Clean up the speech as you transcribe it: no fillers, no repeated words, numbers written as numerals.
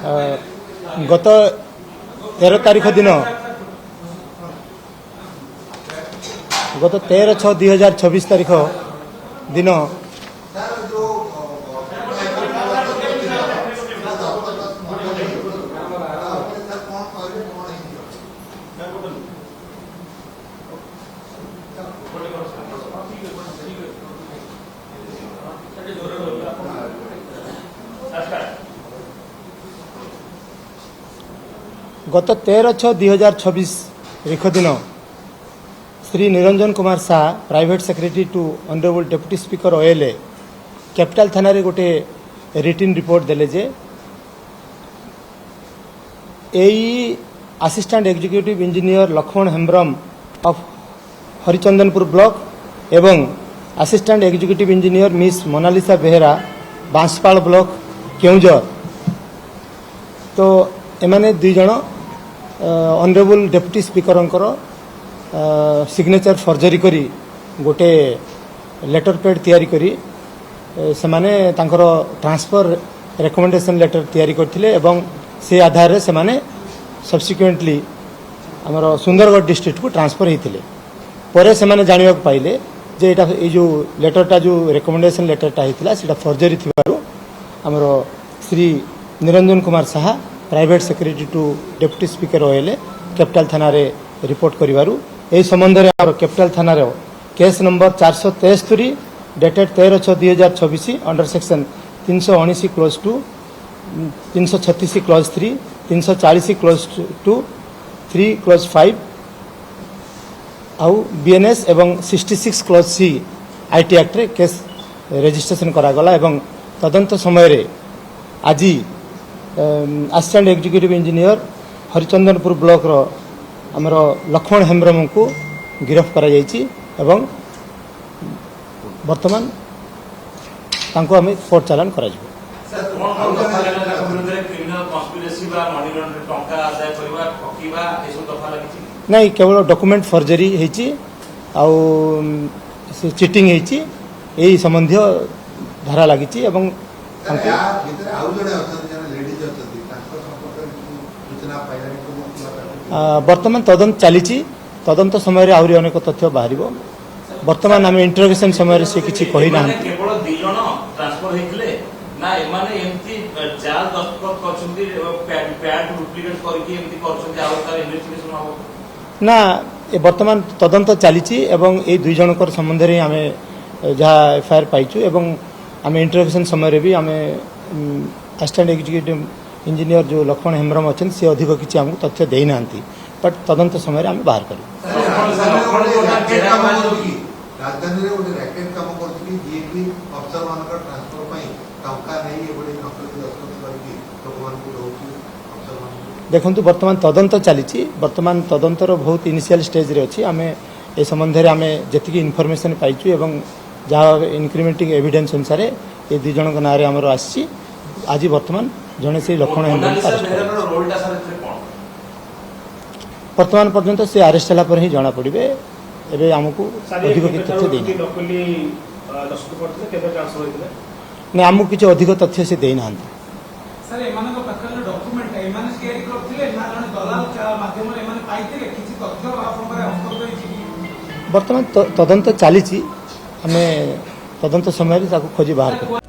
गत 13 तारीख दिन गत 13/6/2026 तारीख दिन गत 13/6/2026 तारीख दिन Shri Niranjan Kumar Shah private secretary to honourable deputy speaker OLA capital थाना रे गोटे रिटन रिपोर्ट देले जे assistant executive engineer Lakshman Hembram of Harichandanpur block एवं assistant executive engineer miss Monalisa Behera Banspal block Keonjhar तो एमाने दुई जण honourable deputy speaker signature forgery करी गोटे लेटर पैड तैयारी करी से माने तांकर ट्रांसफर रिकमेंडेशन लेटर तैयारी करथिले एवं से आधार रे से माने सब्सिक्वेंटली हमर सुंदरगढ़ डिस्ट्रिक्ट को ट्रांसफर होते परे से माने जानिया पाइले जे एटा ए जो लेटरटा जो रिकमेंडेशन लेटरटा होता सेटा फर्जरी थिबारु हमर Shri Niranjan Kumar Shah private secretary to deputy speaker OLA capital थाना रे रिपोर्ट करिवारु ए संबंध रे हमर कैपिटल थाना रे case number 473 dated 13/6/2026 under section 319 clause 2 336 clause 3 340 clause 2 3 clause 5 आउ बीएनएस एवं 66 क्लोज सी आईटी एक्ट रे केस रजिस्ट्रेशन करा गला एवं तदंत समय रे आज assistant executive engineer Harichandanpur block रो हमरो लक्ष्मण हेम्ब्रम को गिरफ्त करा जायछि एवं वर्तमान तांको हमें कोर्ट चालान करा जिवो नहीं केवल डॉक्यूमेंट फर्जरी हेछि आ चिटिंग हेछि एही संबंधी धारा लागिछि एवं वर्तमान तदंत चली तदंत समय आहरी अनेक तथ्य बाहर वर्तमान आम इंटरोगेशन समय से किसी कही ना ना वर्तमान तदंत चली एवं ये दुई जनकर संबंध में आम जहाँ एफआईआर पाइचु एवं आम इंटरोगेशन समय भी आम असिस्टेंट एग्जीक्यूटिव इंजीनियर जो लक्ष्मण हेम्ब्रम अच्छा सी अधिक किसी आमको तथ्य देना बट तदंत समय आम बाहर करूँ देखु वर्तमान तदंत चली वर्तमान तदंतर बहुत इनिशियल स्टेज रे अच्छी आम ए संबंध में आम जी इनफर्मेशन पाइचु एवं जहाँ इंक्रीमेंटिंग एविडेंस अनुसार ये दुई जन ना आमर आसी आज वर्तमान जड़े से लक्ष्मण हेम्ब्रम वर्तमान पर्यंत से अरेस्ट है ही जना पड़े एवं आमको अधिक तथ्य नहीं आमको किसी अधिक तथ्य से देना वर्तमान तदंत चली आम तदंत समय खोजी बाहर कर